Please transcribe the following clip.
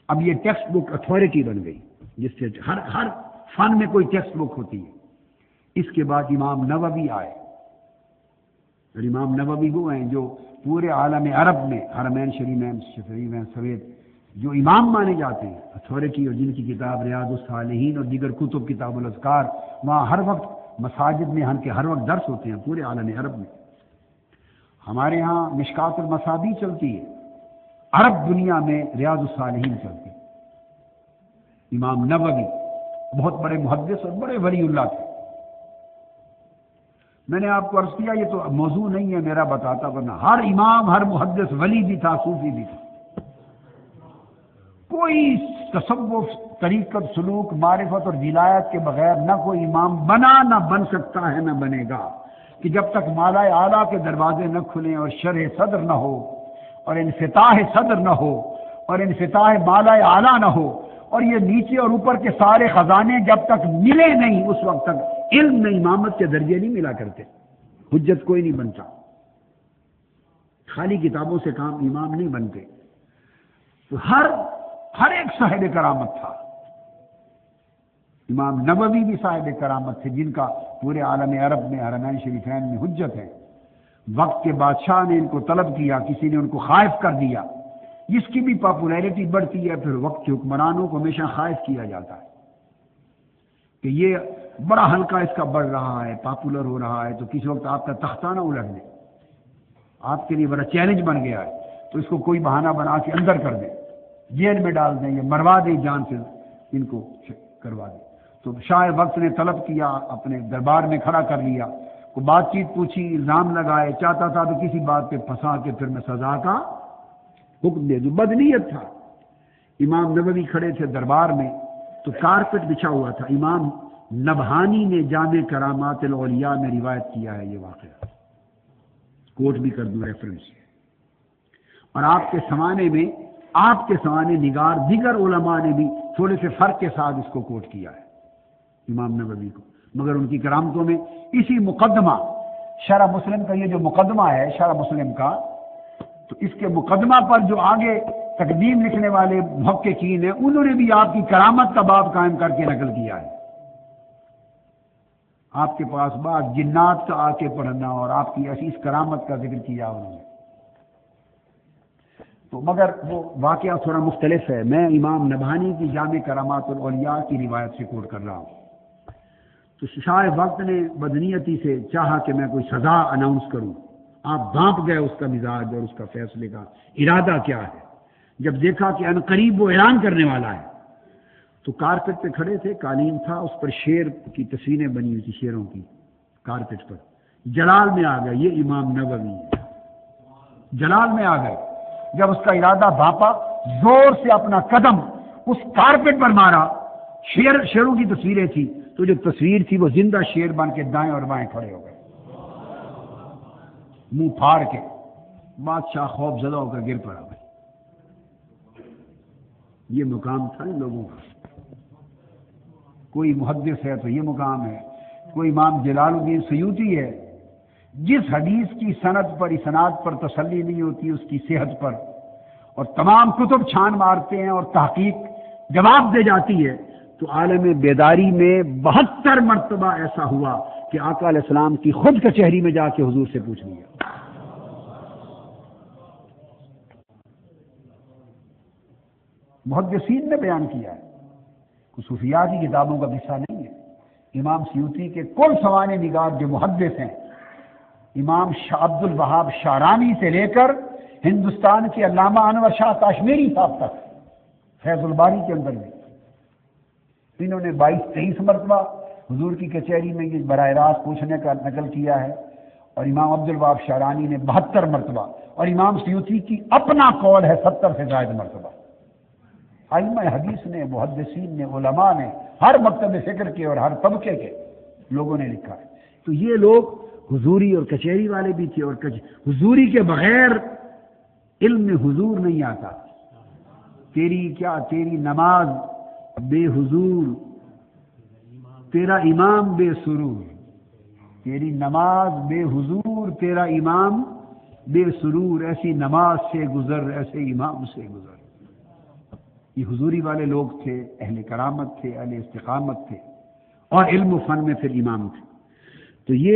اب یہ text book authority بن گئی، جس سے ہر فن میں کوئی ٹیکسٹ بک ہوتی ہے۔ اس کے بعد امام نووی آئے، اور امام نووی وہ ہیں جو پورے عالم عرب میں حرمین شریفین سمیت جو امام مانے جاتے ہیں، اتھارٹی، اور جن کی کتاب ریاض الصالحین اور دیگر کتب کتاب الاذکار وہاں ہر وقت مساجد میں ہم کے ہر وقت درس ہوتے ہیں پورے عالم عرب میں۔ ہمارے ہاں مشکات المصابیح چلتی ہے، عرب دنیا میں ریاض الصالحین چلتی ہے۔ امام نووی بہت بڑے محدث اور بڑے ولی اللہ تھے۔ میں نے آپ کو عرض کیا یہ تو موضوع نہیں ہے میرا بتاتا، ورنہ ہر امام ہر محدث ولی بھی تھا، صوفی بھی تھا۔ کوئی تصوف، طریقت، سلوک، معرفت اور ولایت کے بغیر نہ کوئی امام بنا، نہ بن سکتا ہے، نہ بنے گا، کہ جب تک مالا اعلیٰ کے دروازے نہ کھلیں اور شرح صدر نہ ہو اور انفتاح صدر نہ ہو اور انفتاح مالا اعلیٰ نہ ہو، اور یہ نیچے اور اوپر کے سارے خزانے جب تک ملے نہیں، اس وقت تک علم میں امامت کے درجے نہیں ملا کرتے، حجت کوئی نہیں بنتا، خالی کتابوں سے کام امام نہیں بنتے۔ تو ہر ایک صاحب کرامت تھا۔ امام نووی بھی صاحب کرامت تھے، جن کا پورے عالم عرب میں حرمین شریفین میں حجت ہے۔ وقت کے بادشاہ نے ان کو طلب کیا، کسی نے ان کو خائف کر دیا، جس کی بھی پاپولیرٹی بڑھتی ہے پھر وقت کے حکمرانوں کو ہمیشہ خائف کیا جاتا ہے کہ یہ بڑا حلقہ اس کا بڑھ رہا ہے، پاپولر ہو رہا ہے، تو کسی وقت آپ کا تختہ نہ الٹ دے، آپ کے لیے بڑا چیلنج بن گیا ہے، تو اس کو کوئی بہانہ بنا کے اندر کر دیں، جیل میں ڈال دیں یا مروا دیں، جان سے ان کو کروا دیں۔ تو شاہ وقت نے طلب کیا، اپنے دربار میں کھڑا کر لیا، کو بات چیت پوچھی، الزام لگائے، چاہتا تھا تو کسی بات پہ پھنسا کے پھر میں سزا کا حکم دے دوں، بدنیت تھا۔ امام نووی کھڑے تھے دربار میں، تو کارپٹ بچھا ہوا تھا۔ امام نبہانی نے جامع کرامات الاولیاء میں روایت کیا ہے یہ واقعہ، کوٹ بھی کر دوں ریفرنس، اور آپ کے سوانے نگار دیگر علماء نے بھی تھوڑے سے فرق کے ساتھ اس کو کوٹ کیا ہے امام نووی کو، مگر ان کی کرامتوں میں اسی مقدمہ شرح مسلم کا، یہ جو مقدمہ ہے شرح مسلم کا، تو اس کے مقدمہ پر جو آگے تقدیم لکھنے والے محققین ہیں، انہوں نے بھی آپ کی کرامت کا باب قائم کر کے نقل کیا ہے۔ آپ کے پاس بعض جنات کا آ کے پڑھنا اور آپ کی عزیز کرامت کا ذکر کیا انہوں نے، تو مگر وہ واقعہ تھوڑا مختلف ہے۔ میں امام نبہانی کی جامع کرامات الاولیاء کی روایت سے کوٹ کر رہا ہوں۔ تو شاہ وقت نے بدنیتی سے چاہا کہ میں کوئی سزا اناؤنس کروں، آپ بھانپ گئے اس کا مزاج اور اس کا فیصلے کا ارادہ کیا ہے۔ جب دیکھا کہ عنقریب وہ اعلان کرنے والا ہے، تو کارپٹ پہ کھڑے تھے، قالین تھا، اس پر شیر کی تصویریں بنی ہوئی تھی، شیروں کی، کارپٹ پر جلال میں آ گئے، یہ امام نووی ہے، جلال میں آ گئے۔ جب اس کا ارادہ بھانپا، زور سے اپنا قدم اس کارپٹ پر مارا، شیروں کی تصویریں تھی، تو جو تصویر تھی وہ زندہ شیر بن کے دائیں اور بائیں کھڑے ہو گئے، منہ پھاڑ کے۔ بادشاہ خوف زدہ ہو کر گر پڑا۔ یہ مقام تھا ان لوگوں کا۔ کوئی محدث ہے تو یہ مقام ہے، کوئی امام جلال الدین سیوطی ہے، جس حدیث کی سند پر اسناد پر تسلی نہیں ہوتی اس کی صحت پر، اور تمام کتب چھان مارتے ہیں اور تحقیق جواب دے جاتی ہے، تو عالم بیداری میں 72 مرتبہ ایسا ہوا کہ آقا علیہ السلام کی خود کچہری میں جا کے حضور سے پوچھ لیا۔ محدثین نے بیان کیا ہے، صوفیاء کی کتابوں کا قصہ نہیں ہے۔ امام سیوطی کے کل سوانح نگار جو محدث ہیں، امام عبد الوہاب شارانی سے لے کر ہندوستان کے علامہ انور شاہ کاشمیری صاحب تک، فیض الباری کے اندر بھی انہوں نے 22-23 مرتبہ حضور کی کچہری میں یہ براہ راست پوچھنے کا نقل کیا ہے، اور امام عبد الوہاب شارانی نے 72 مرتبہ، اور امام سیوطی کی اپنا قول ہے 70 سے زائد مرتبہ۔ ائمہ حدیث نے، محدثین نے، علماء نے، ہر مکتب فکر کے اور ہر طبقے کے لوگوں نے لکھا ہے۔ تو یہ لوگ حضوری اور کچہری والے بھی تھے، اور حضوری کے بغیر علم میں حضور نہیں آتا۔ تیری نماز بے حضور، تیرا امام بے سرور، تیری نماز بے حضور، تیرا امام بے سرور، ایسی نماز سے گزر، ایسے امام سے گزر۔ یہ حضوری والے لوگ تھے، اہل کرامت تھے، اہل استقامت تھے، اور علم و فن میں پھر امام تھے۔ تو یہ